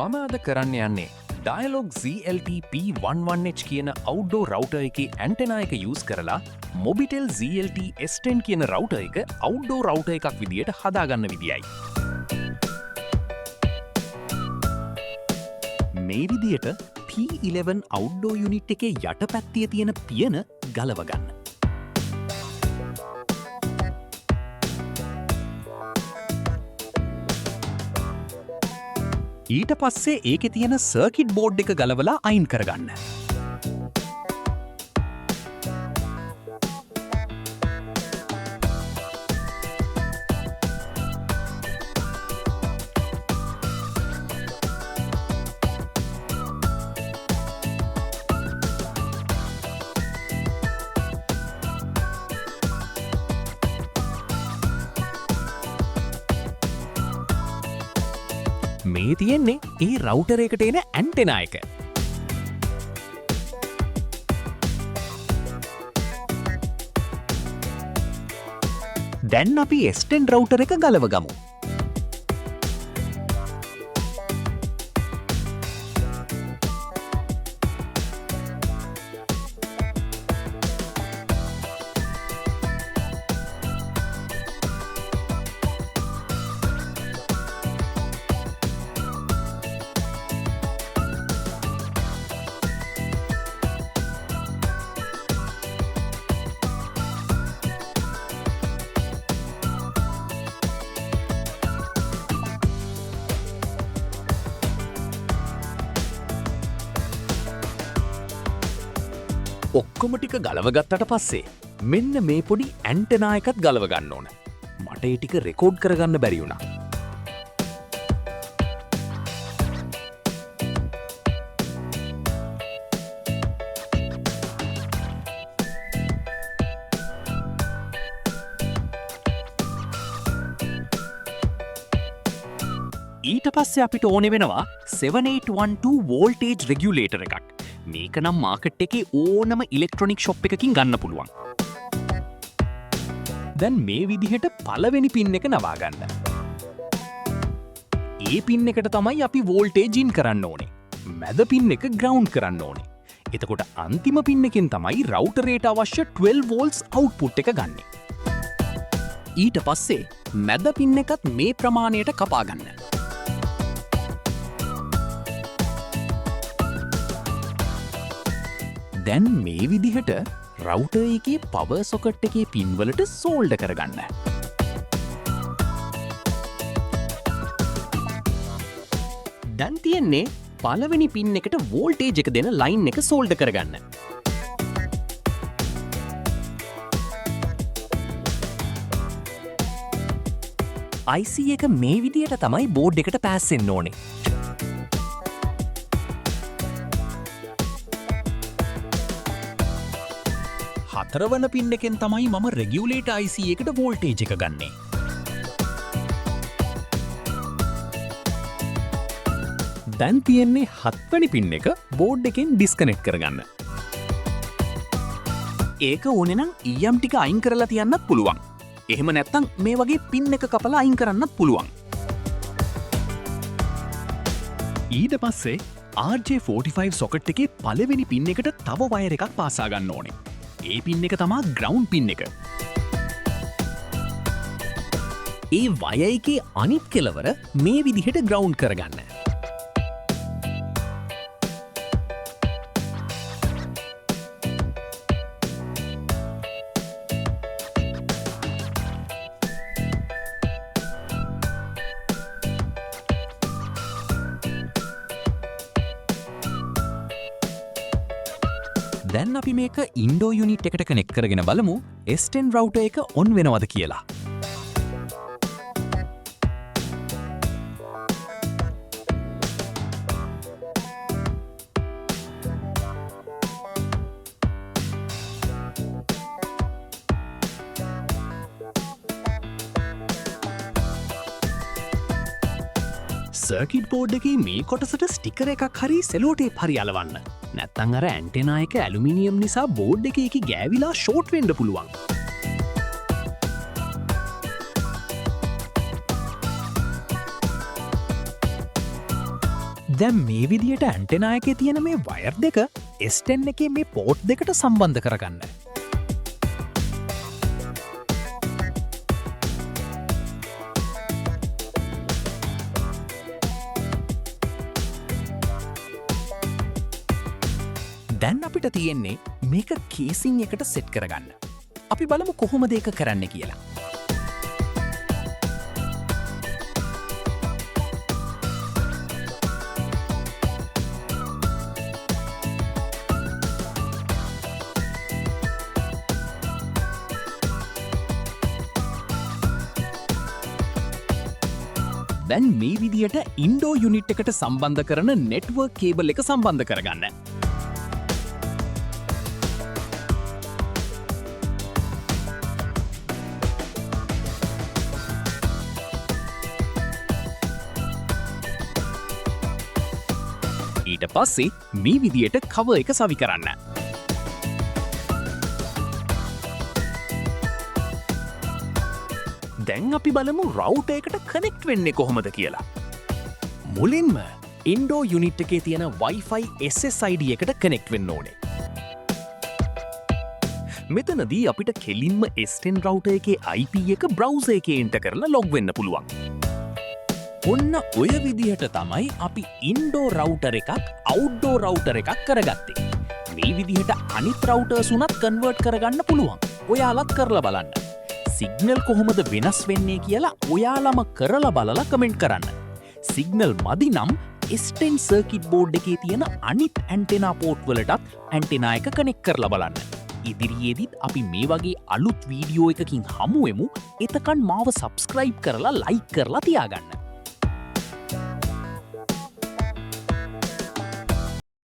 මම අද කරන්න යන්නේ ඩයලොග් ZLT P11H කියන අවුට්ඩෝ රවුටර් එකේ ඇන්ටෙනා එක යූස් කරලා මොබිටෙල් ZLT S10 කියන රවුටර් එක අවුට්ඩෝ රවුටර් එකක් විදියට හදාගන්න විදියයි. මේ විදියට P11 අවුට්ඩෝ යුනිට් එකේ යටපැත්තේ තියෙන පියන ගලවගන්න. ඊට පස්සේ ඒකේ තියෙන සර්කිට් බෝඩ් එක ගලවලා අයින් කරගන්න. මේ තියෙන්නේ ඒ රවුටර් එකට එන ඇන්ටෙනා එක. දැන් අපි S10 රවුටර් එක ගලවගමු. ඔක්කොම ටික ගලවගත්තට පස්සේ මෙන්න මේ පොඩි ඇන්ටෙනා එකත් ගලව ගන්න ඕන. මට ඒ ටික රෙකෝඩ් කරගන්න බැරි වුණා. ඊට පස්සේ අපිට ඕනේ වෙනවා 7812 වෝල්ටේජ් රෙගියුලේටර් එකක්. මේක නම් මාකට් එකේ ඕනම ඉලෙක්ට්‍රොනික් ෂොප් එකකින් ගන්න පුළුවන්. දැන් මේ විදිහට පළවෙනි පින් එක නවා ගන්න. ඒ පින් එකට තමයි අපි වෝල්ටේජ් ඉන් කරන්න ඕනේ. මැද පින් එක ග්‍රවුන්ඩ් කරන්න ඕනේ. එතකොට අන්තිම පින් එකෙන් තමයි රවුටරේට අවශ්‍ය 12 වෝල්ට්ස් අවුට්පුට් එක ගන්නෙ. ඊට පස්සේ මැද පින් එකත් මේ ප්‍රමාණයට කපා ගන්න. දැන් මේ විදිහට රවුටර් එකේ පවර් සොකට් එකේ පින් වලට සෝල්ඩර් කරගන්න. දැන් තියෙන්නේ පළවෙනි පින් එකට වෝල්ටේජ් එක දෙන ලයින් එක සෝල්ඩර් කරගන්න. IC එක මේ විදිහට තමයි බෝඩ් එකට පාස් වෙන්න ඕනේ. හතරවන පින් එකෙන් තමයි මම රෙගියුලේටර් IC එකට වෝල්ටේජ් එක ගන්නේ. දැන් තියෙන්නේ හත්වැනි පින් එක බෝඩ් එකෙන් ඩිස්කනෙක්ට් කරගන්න. ඒක ඕනේ නම් EM ටික අයින් කරලා තියන්නත් පුළුවන්. එහෙම නැත්නම් මේ වගේ පින් එක කපලා අයින් කරන්නත් පුළුවන්. ඊට පස්සේ RJ45 සොකට් එකේ පළවෙනි පින් එකට තව වයර් එකක් පාසා ගන්න ඕනේ. ඒ පින් එක තමා ග්‍රවුන්ඩ් පින් එක. ඒ වයර් එකේ අනිත් කෙළවර මේ විදිහට ග්‍රවුන්ඩ් කරගන්න. දැන් අපි මේක ඉන්ඩෝ යුනිට් එකට කනෙක්ට් කරගෙන බලමු S10 රවුටර් එක ඔන් වෙනවද කියලා. සර්කිට් බෝඩ් එකේ මේ කොටසට ස්ටිකර් එකක් හරි සෙලෝ ටේප් හරි අලවන්න. නැත්තං අර ඇන්ටෙනා එක ඇලුමිනියම් නිසා බෝඩ් එකේ ගෑවිලා ෂෝට් වෙන්න පුළුවන්. දැම් මේ විදියට ඇන්ටෙනා එකේ තියෙන මේ වයර් දෙක S10 එකේ මේ පෝට් දෙකට සම්බන්ධ කරගන්න. දැන් අපිට තියෙන්නේ මේක කේසින් එකට සෙට් කරගන්න. අපි බලමු කොහොමද ඒක කරන්න කියලා. දැන් මේ විදියට ඉන්ඩෝ යුනිට් එකට සම්බන්ධ කරන නෙට්වර්ක් කේබල් එක සම්බන්ධ කරගන්න. ඊට පස්සේ මේ විදියට කව එක සවි කරන්න. දැන් අපි බලමු රවුටර් එකට කනෙක්ට් වෙන්නේ කොහොමද කියලා. මුලින්ම ඉන්ඩෝ යුනිට් එකේ තියෙන Wi-Fi SSID එකට කනෙක්ට් වෙන්න ඕනේ. මෙතනදී අපිට කෙලින්ම S10 රවුටර් එකේ IP එක බ්‍රවුසර් එකේ එන්ටර් කරලා ලොග් වෙන්න පුළුවන්. ඔන්න ඔය විදිහට තමයි අපි ඉන්ඩෝ රවුටර් එකක් අවුට්ඩෝ රවුටර් එකක් කරගත්තේ. මේ විදිහට අනිත් රවුටර්ස් උනත් කන්වර්ට් කරගන්න පුළුවන්. ඔයාලත් කරලා බලන්න. සිග්නල් කොහොමද වෙනස් වෙන්නේ කියලා ඔයාලම කරලා බලලා කමෙන්ට් කරන්න. සිග්නල් මදි නම් S10 සර්කිට් බෝඩ් එකේ තියෙන අනිත් ඇන්ටෙනා පෝට් වලටත් ඇන්ටෙනා එක කනෙක්ට් කරලා බලන්න. ඉදිරියේදීත් අපි මේ වගේ අලුත් වීඩියෝ එකකින් හමු වෙමු. එතකන් මාව සබ්ස්ක්‍රයිබ් කරලා ලයික් කරලා තියාගන්න.